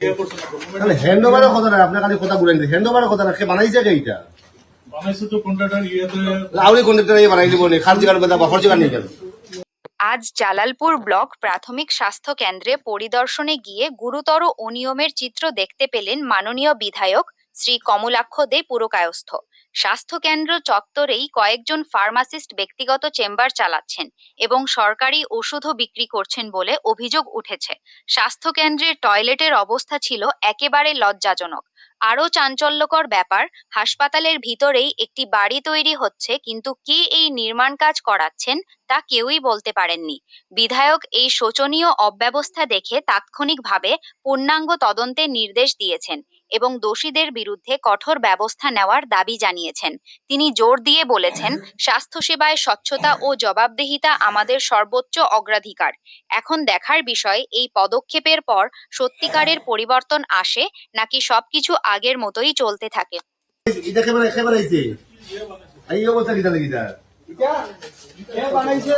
তাহলে হ্যান্ডওভারের কথা না, আপনার খালি কথা বলেন, হ্যান্ডওভারের কথা না, সে বানাইছে কে এটা? বানাইছে তো কন্ট্রাক্টর লাউরি কন্ট্রাক্টর বানাই দিব নি, খাল জায়গার কথা বাফর জায়গা নিয়ে গেল। আজ জালালপুর ব্লক প্রাথমিক স্বাস্থ্য কেন্দ্রে পরিদর্শনে গিয়ে গুরুতর অনিয়মের চিত্র দেখতে পেলেন মাননীয় বিধায়ক শ্রী কমলাক্ষ দে পুরকায়স্থ। স্বাস্থ্য কেন্দ্র চত্বরেই কয়েকজন ফার্মাসিস্ট ব্যক্তিগত চেম্বার চালাচ্ছেন এবং সরকারি ওষুধও বিক্রি করছেন বলে অভিযোগ উঠেছে। স্বাস্থ্য কেন্দ্রের টয়লেটের অবস্থা ছিল একেবারে লজ্জাজনক। আরও চাঞ্চল্যকর ব্যাপার, হাসপাতালের ভিতরেই একটি বাড়ি তৈরি হচ্ছে, কিন্তু কে এই নির্মাণ কাজ করাচ্ছেন তা কেউই বলতে পারেননি। বিধায়ক এই শোচনীয় অব্যবস্থা দেখে তাৎক্ষণিকভাবে পূর্ণাঙ্গ তদন্তের নির্দেশ দিয়েছেন এবং দোষীদের বিরুদ্ধে কঠোর ব্যবস্থা নেওয়ার দাবি জানিয়েছেন। তিনি জোর দিয়ে বলেছেন, স্বাস্থ্যসেবায় স্বচ্ছতা ও জবাবদিহিতা আমাদের সর্বোচ্চ অগ্রাধিকার। এখন দেখার বিষয় এই পদক্ষেপের পর সত্যিকারের পরিবর্তন আসে নাকি সবকিছু আগের মতোই চলতে থাকে। এটা কেমন একেবারে আইছে এই অবস্থা কিটা লাগি দা এটা কে বানাইছে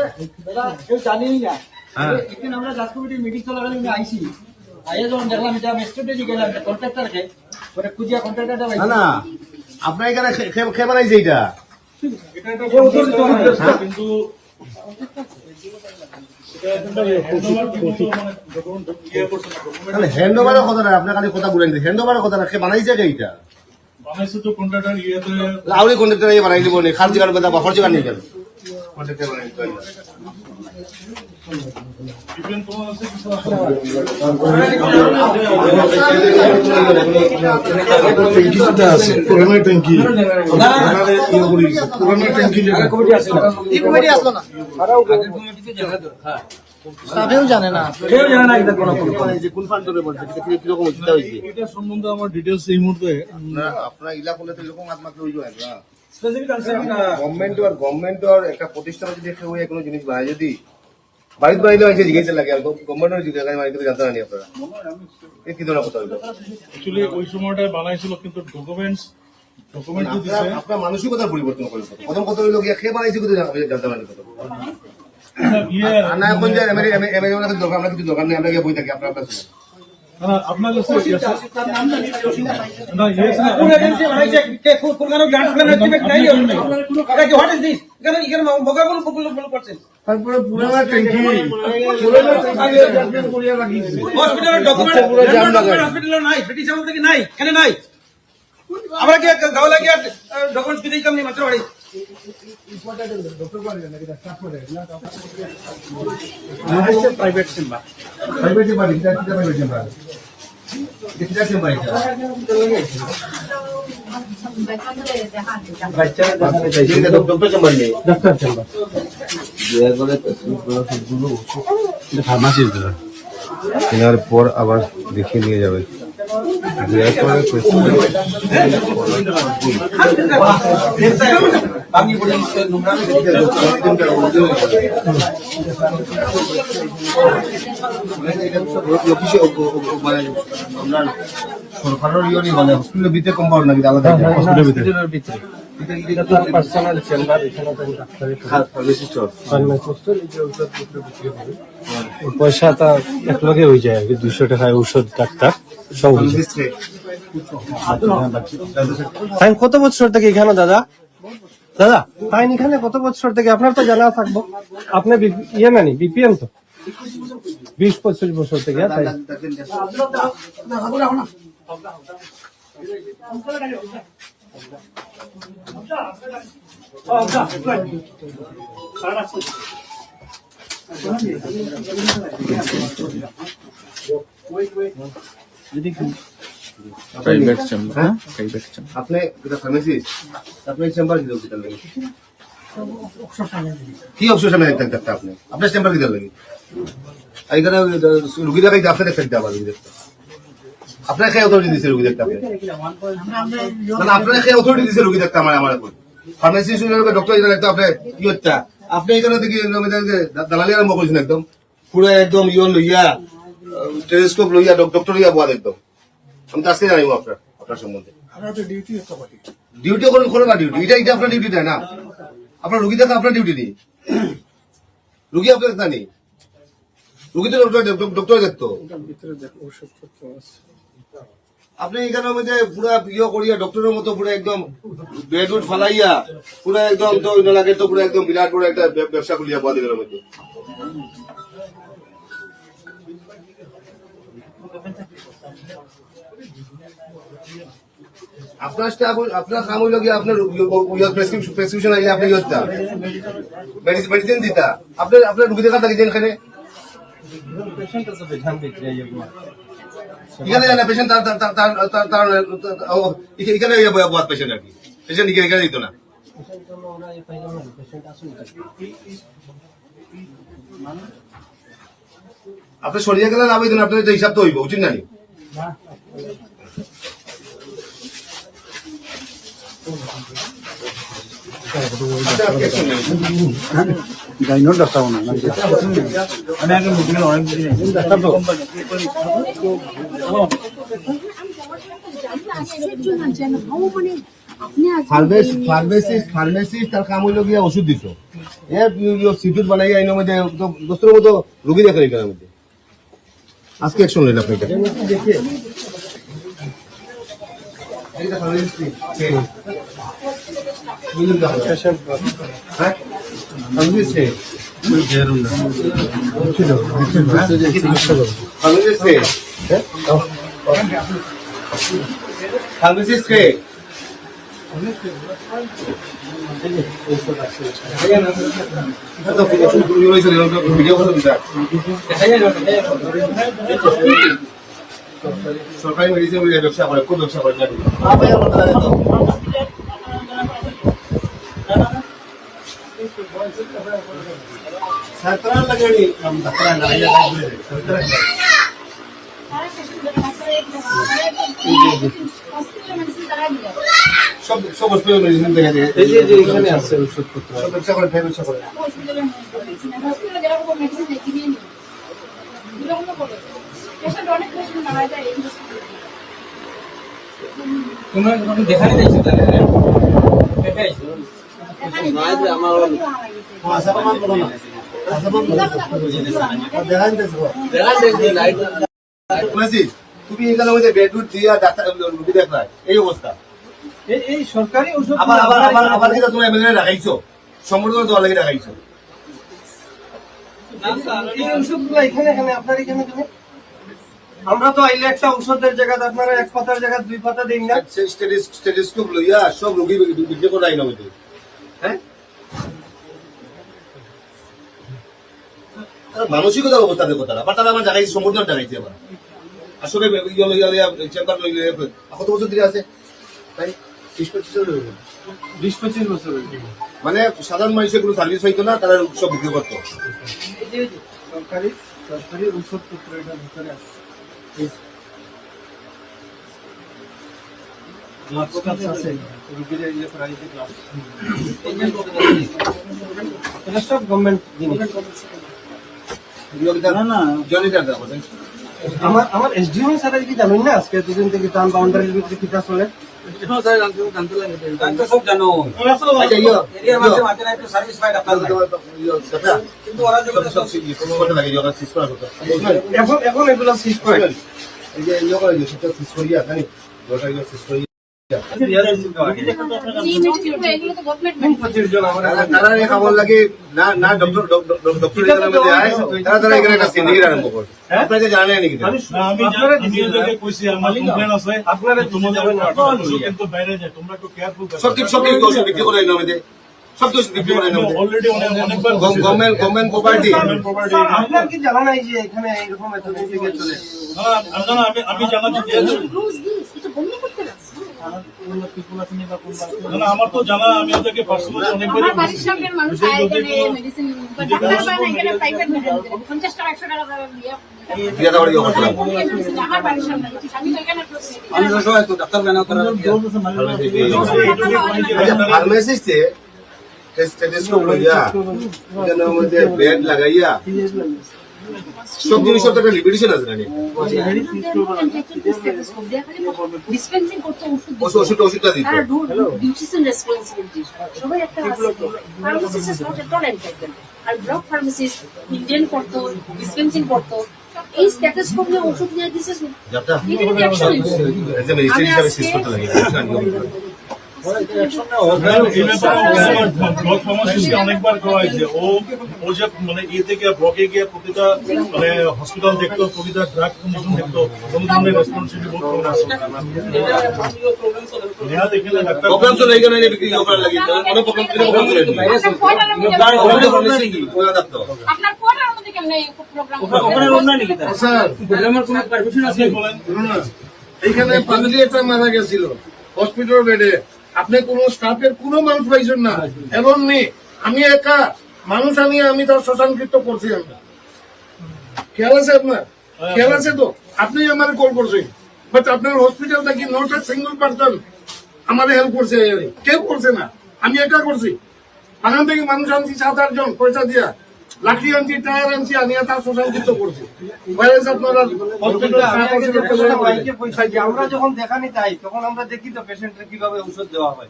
দাদা কেউ জানেই না। একদিন আমরা জাজ কমিটির মিটিং চলাকালীন আইসি আইয়া যখন দেখলাম এটা মেস্টেডে গেলাম কন্ট্রাক্টরকে পরে খুঁজিয়া কন্ট্রাক্টরটা না না, আপনার এখানে কে বানাইছে এটা? কিন্তু তাহলে হ্যান্ডওভারের কথা না, আপনার খালি কথা বলেন, হ্যান্ডওভারের কথা না, সে বানাইছে কে এটা? বানাইছে তো কন্ট্রাক্টর লাউরি কন্ট্রাক্টর বানাই দিব নি, খাল জায়গার কথা বাফর জায়গা নিয়ে গেল। কন্ট্রাক্টর বানাই দিতে হয় না। ট্যাঙ্কিটা আছে, পুরানো ট্যাঙ্কি, পুরানো ট্যাঙ্কি কেউ জানে না এটা কোনো কোন ফান্ড ধরে বলছে, কিরকম চিন্তা হয়েছে? এটা সম্বন্ধে আমার ডিটেলস এই মুহূর্তে আপনার ইলা করলে তো এরকম একমাত্র হইল না। স্পেসিফিক আনসার গভর্নমেন্ট একটা প্রতিষ্ঠান যদি কোনো জিনিস বানায়, যদি বাড়িতে বানাইলে হয়েছে জিজ্ঞাসা লাগে, আর গভর্নমেন্টের জিজ্ঞাসা বাড়িতে জানতে পারেনি আপনারা কি ধরনের কথা হইল? অ্যাকচুয়ালি ওই সময়টা বানাইছিল কিন্তু ডকুমেন্ট দিছে আপনার মানসিকতার পরিবর্তন করে প্রথম কথা হইল গিয়া খেয়ে বানাইছে কিন্তু জানতে পারেনি কথা। না এখন যে দরকার, আমরা কিছু দরকার নেই, আমরা গিয়ে বই থাকি আপনার কাছে। আপনার কাছে তারপরে পুরানো ট্যাঙ্কি আমরা কি গাঁও লাগিয়ে ডকুমেন্টস দিতে কাম নেই মাত্র বাড়ি private chamber, private chamber, private chamber কিটা চেম্বার এটা? ডক্টর চেম্বার নেই, ডাক্তার চেম্বার, ফার্মাসি কেনার পর আবার দেখিয়ে নিয়ে যাবে। সরকারের ইয়ে নেই, মানে হসপিটালের ভিতরে কম্পাউন্ড নাকি আলাদা? হসপিটালের ভিতরে পার্সোনাল চেম্বার, এখানে পয়সাটা একলগে হয়ে যায় আর কি, 200 টাকায় ঔষধ ডাক্তার সব। তাই কত বছর থেকে এখানে দাদা? দাদা তাই এখানে কত বছর থেকে? আপনার তো জানা থাকবো, আপনি ইয়ে নানি বিপিএম তো 20-25 বছর থেকে। তাই প্রাইভেট চেম্বার, প্রাইভেট চেম্বার। আপনি এটা ফার্মাসিস্ট, আপনি চেম্বার কি দরকার লাগে? কি অবসর সময় দেখতে দেখতে আপনি আপনার চেম্বার কি দরকার লাগে? এখানে রুগী দেখাইতে আপনি দেখতে আবার রুগী দেখতে আপনার খেয়ে অথরিটি দিচ্ছে রুগী দেখতে আপনি, মানে আপনার খেয়ে অথরিটি দিচ্ছে রুগী দেখতে আমার এখন ফার্মাসিস্ট ডক্টর যেটা দেখতে আপনি কি হচ্ছে আপনি এখানে দেখি দালালি আরম্ভ করেছেন একদম পুরো একদম ইয়ে লইয়া টেলিস্কোপ লইয়া ডক্টর লইয়া বোয়া একদম। আমি তো আজকে জানিব আপনার সম্বন্ধে। ডিউটি করে না, ডিউটি এটা আপনার ডিউটি দেয় না, আপনার রুগী দেখা আপনার ডিউটি নেই, রুগী আপনার দেখা নেই, রুগী তো ডক্টর দেখতো। আপনি এখানে মধ্যে পুরা ইয়ে করিয়া ডক্টরের মতো পুরো একদম বেড উড ফালাইয়া পুরো একদম তো ওই লাগে তো পুরো একদম বিরাট বড় একটা ব্যবসা খুলিয়া পাওয়া দিলেন মধ্যে আপনার স্টাফ আপনার কাম হইল গিয়ে আপনার প্রেসক্রিপশন আইলে আপনি ইয়ে দিতাম মেডিসিন দিতা আপনার আপনার রুগী দেখা থাকি এখানে এখানে জানা পেশেন্ট তার এখানে বাদ পেশেন্ট আর কি পেশেন্ট এখানে দিত না আপনার সরিয়ে গেলেন আবেদন আপনার হিসাব তো হইব উচিত না ফার্মেসিস্ট তার কাম হইল গিয়া ওষুধ দিত সিটুট বানাই আইনের মধ্যে দোস্তরের মতো রুগী দেখেন এখানের মধ্যে আজকে অ্যাকশন নিলেন আপনি ফার্মেসিস্ট কে ভিডিও কথা বিচার সরকারি মেডিসিন ব্যবসা করে খুব ব্যবসা করে সব হসপিটাল মেডিসিন দেখা যায় এই যে এখানে আছে ওষুধপত্র সব ব্যবসা করে ব্যবসা করে দেখাই যাইছে তাহলে তুমি এখানে মধ্যে বেডরুট দিয়া ডাক্তার রুগী দেখায় এই অবস্থা এই সরকারি ওষুধ আবার আবার আবার আবার যেটা তুমি এমএলএ রাখাইছো সম্পূর্ণ তোমার লাগে রাখাইছো এই ওষুধগুলো এখানে এখানে আপনার এখানে কেন আমরা তো আইলে একটা ঔষধের জায়গায় আপনারা এক পাতার জায়গায় দুই পাতা দিন না স্টেটিস্কোপ লইয়া সব রোগী বিক্রি করে আইন মধ্যে হ্যাঁ মানসিকতার অবস্থা দেখো তারা আবার তারা আমার জায়গায় সম্পূর্ণ জায়গাইছে আবার আসলে চেম্বার লইলে কত বছর ধরে আছে তাই 20-25 বছর মানে সাধারণ মানুষের কোনো সার্ভিস হইতো না তারা সব বিক্রি করতো সরকারি সরকারি ওষুধপত্র এটার ভিতরে আছে গ্লাভস আছে রুগীর ইয়ে প্রাইভেট গ্লাভস এটা সব গভর্নমেন্ট জিনিস না জনিটার দাম আমার এসডিও স্যার কি জানেন না আজকে দুদিন থেকে টান বাউন্ডারির ভিতরে কিটা চলে সব জানো আচ্ছা এরিয়ার মাঝে মাঝে একটু সার্ভিস পাইড আপনার কিন্তু ওরা সব কোনো কথা লাগে ওরা সিস করা হতো এখন এগুলো সিজ করে এই যে ইয়ে করে সেটা সিস করিয়া জানি গোটা ইয়ে সিস করিয়া তারা খবর লাগে না না ডক্টর তারা এখানে একটা সিন্ডিকেট আরম্ভ করছে আপনাকে জানেন নাকি সব ওষুধ বিক্রি করে সব তো বিক্রি করে গভর্নমেন্ট প্রপার্টি আপনার কি জানা নাই যে এখানে এরকম এতদিন থেকে চলে আমি জানাচ্ছি আমার তো জানা আমি ওদেরকে পার্সোনালি অনেকবার ফার্মেসিস্টে স্টেথোস্কোপ লইয়া এখানের মধ্যে বেড লাগাইয়া সব জিনিস একটা লিমিটেশন আছে নাকি ওষুধটা দিত আর ব্লক ফার্মাসিস্ট মেইনটেইন করতো ডিসপেন্সিং করতো এই স্ট্যাটাসকোপ নিয়ে ওষুধ নিয়ে দিছিস না যাত্রা এটা কি অ্যাকশন হইছে এতে মেডিসিন হিসাবে শেষ করতে লাগে ব্লক ফার্মাসিস্টকে অনেকবার করা হয়েছে ও যে মানে ইয়ে থেকে ব্লকে গিয়ে প্রতিটা মানে হসপিটাল দেখতো প্রতিটা ড্রাগ কন্ডিশন দেখতো কোনো ধরনের রেসপন্সিবিলিটি বহুত কম আছে নেহা দেখলে ডাক্তার প্রবলেম চলে গেল না বিক্রি করার লাগে অনেক প্রবলেম চলে আপনার কোয়ার্টারের মধ্যে কেমনে প্রোগ্রাম ওখানে রোনা নাকি তার স্যার প্রোগ্রামের কোনো পারমিশন আছে বলেন এইখানে ফ্যামিলি একটা মারা গেছিল হসপিটাল বেডে আপনি কোন স্টাফের কোনো মানুষ পাইছেন না এমন নেই আমি একা মানুষ আমি তার শ্মশানকৃত করছি আমরা খেয়াল আছে আপনার খেয়াল আছে তো আপনি আমার কল করছেন বাট আপনার হসপিটালটা কি নট সিঙ্গল পার্সন আমাদের হেল্প করছে কেউ করছে না আমি একা করছি আগাম থেকে মানুষ আনছি 7-8 জন পয়সা দিয়া লাঠি আনছি টায়ার আনছি আমি তার শ্মশানকৃত করছি ভাইরাস আপনারা আমরা যখন দেখানি যাই তখন আমরা দেখি তো পেশেন্টের কিভাবে ঔষধ দেওয়া হয়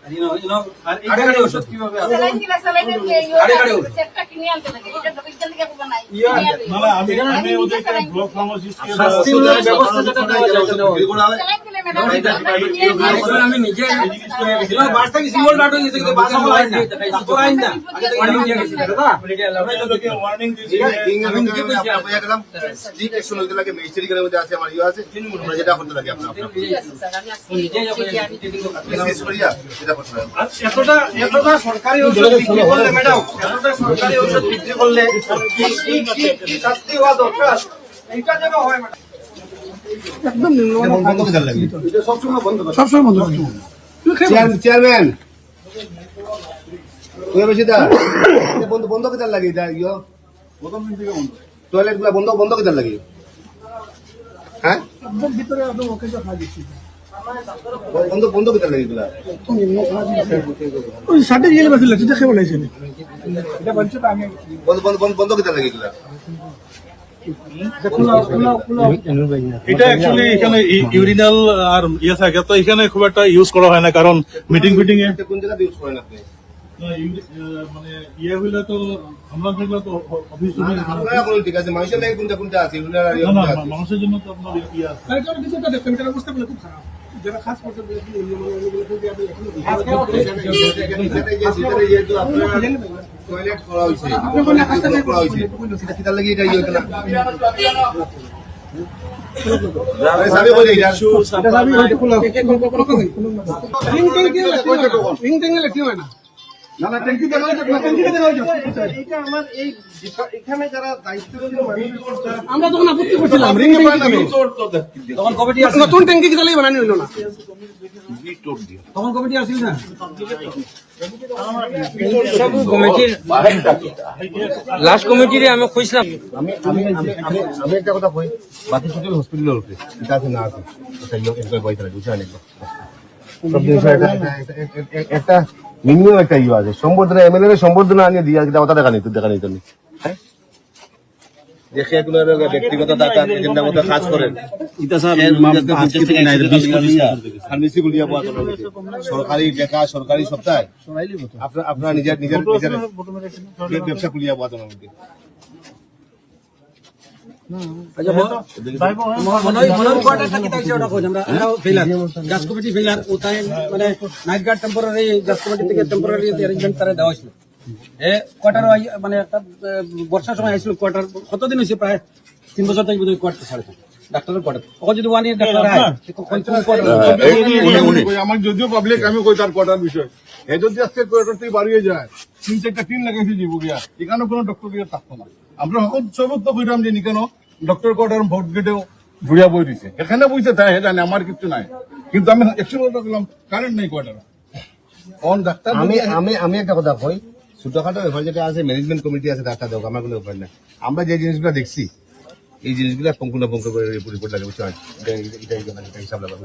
আর এখানে ঔষধ কিভাবে আসে? স্যালাইন দিলা স্যালাইনের সেটটা কিনে আনতে লাগে এটা বিজ্ঞান থেকে বলা নাই না আমি ওদেরকে ব্লক ফার্মাসিস্টকে শাস্তিমূলক ব্যবস্থা যেটা নেওয়া যায় সেটা নেওয়া হয়। স্যালাইন দিলে ম্যাডাম আমি নিজে গেছিলাম বাস থেকে সিঙ্গল ডাট হয়ে গেছে কিন্তু বাস আমার লাইন না তো লাইন না আগে তো ওয়ার্নিং দিয়ে গেছে দাদা ওদেরকে ওয়ার্নিং দিয়েছি আমি নিজে কইছি আপনাকে দিলাম ঠিক অ্যাকশন হইতে লাগে মেজিস্ট্রেট এর মধ্যে আছে আমার ইয়ে আছে আমরা যেটা করতে লাগে আপনার ঠিক আছে স্যার আমি আজকে নিজে যখন শেষ করিয়া যেটা করতে লাগে এতটা সরকারি ঔষধ বিক্রি করলে ম্যাডাম এতটা সরকারি ঔষধ বিক্রি করলে কি শাস্তি হওয়া দরকার এইটা যেন হয় ম্যাডাম বন্ধ করে দেন লাগে এটা সবসময় বন্ধ করে চেয়ারম্যান ওই বেশি দা বন্ধ বন্ধ করে দেন লাগে এটা ইয়ো টয়লেট গুলা বন্ধ করে দেন লাগে হ্যাঁ বন্ধ করে দেন লাগে এগুলা বন্ধ করে দেন লাগে এগুলা এটা অ্যাকচুয়ালি এখানে ইউরিনাল আর ইয়ে থাকে তো এখানে খুব একটা ইউজ করা হয় না কারণ মিটিং ফিটিং এ কোন জায়গাতে ইউজ করেন আপনি মানে ইয়ে হইলে তো আমরা থাকলে তো অফিস আপনারা বলুন ঠিক আছে মানুষের লাগে কোনটা কোনটা আছে ইউরিনাল আর না না মানুষের জন্য তো আপনার ইয়ে আছে টয়লেট করা হয়েছে এটা কিতার লাগে এটা ইয়ে হতো না সাবি বলে এটা না না ট্যাঙ্কি দেখা এটা আমার এই এখানে যারা দায়িত্বশীল মানুষ আমরা তখন আপত্তি করছিলাম রিং ট্যাঙ্কি তখন কমিটি আসে নতুন ট্যাঙ্কি কি তাহলে বানানো হইলো না তখন কমিটি আসিল না সব কমিটির লাস্ট কমিটিরে আমি কইছিলাম আমি একটা কথা কই বাকি টোটাল হসপিটালের উপরে এটা আছে না আছে এটা ইয়ে একটা বইতে লাগে বুঝছেন সব জিনিস একটা মিনিমাম একটা ইয়ে আছে সম্বর্ধনা এমএলএ সম্বর্ধনা আনিয়ে দিয়ে দেওয়া দেখা নেই তুমি হ্যাঁ দেখে কোনো ব্যক্তিগত তার এজেন্ডা মতো কাজ করেন ফার্মেসি গুলিয়া পাওয়া সরকারি দেখা সরকারি সপ্তাহে আপনারা নিজের ব্যবসা খুলিয়া পাওয়া মধ্যে মনোই কোয়ার্টার থাকি তাই সেটা কই আমরা ফেলার গাছ কমিটি ফেলার ওটাই মানে নাইট গার্ড টেম্পোরারি গাছ কমিটি থেকে টেম্পোরারি অ্যারেঞ্জমেন্ট করে দেওয়া হয়েছিল কোয়ার্টার মানে একটা বর্ষার সময় আসছিল কোয়ার্টার কতদিন হয়েছে প্রায় 3 বছর থেকে বোধহয় কোয়ার্টার ছাড়ে ডাক্তারের কোয়ার্টার ও যদি 1 ইয়ার ডাক্তার হয় আমার যদিও পাবলিক আমি কই তার কোয়ার্টার বিষয় এ যদি আজকে কোয়ার্টার থেকে বাড়িয়ে যায় 3-4টা টিম লাগাইছে জীব গিয়া এখানে কোনো ডক্টর দিয়ে থাকতো না আমরা সকল সবত কইরাম যে কেন ডক্টর কোয়ার্টার ভোট গেটেও ঘুরিয়া বই দিছে এখানে বইতে থাকে জানে আমার কিছু নাই কিন্তু আমি একশো করলাম কারেন্ট নেই কোয়ার্টারে কোন ডাক্তার আমি একটা কথা কই ছোটখাটো ব্যাপার যেটা আছে ম্যানেজমেন্ট কমিটি আছে ডাক্তার দেওয়া আমার কোনো ব্যাপার না আমরা যে জিনিসগুলো দেখছি এই জিনিসগুলো পঙ্কু করে রিপোর্ট লাগে বুঝছো এটা হিসাব লাগবে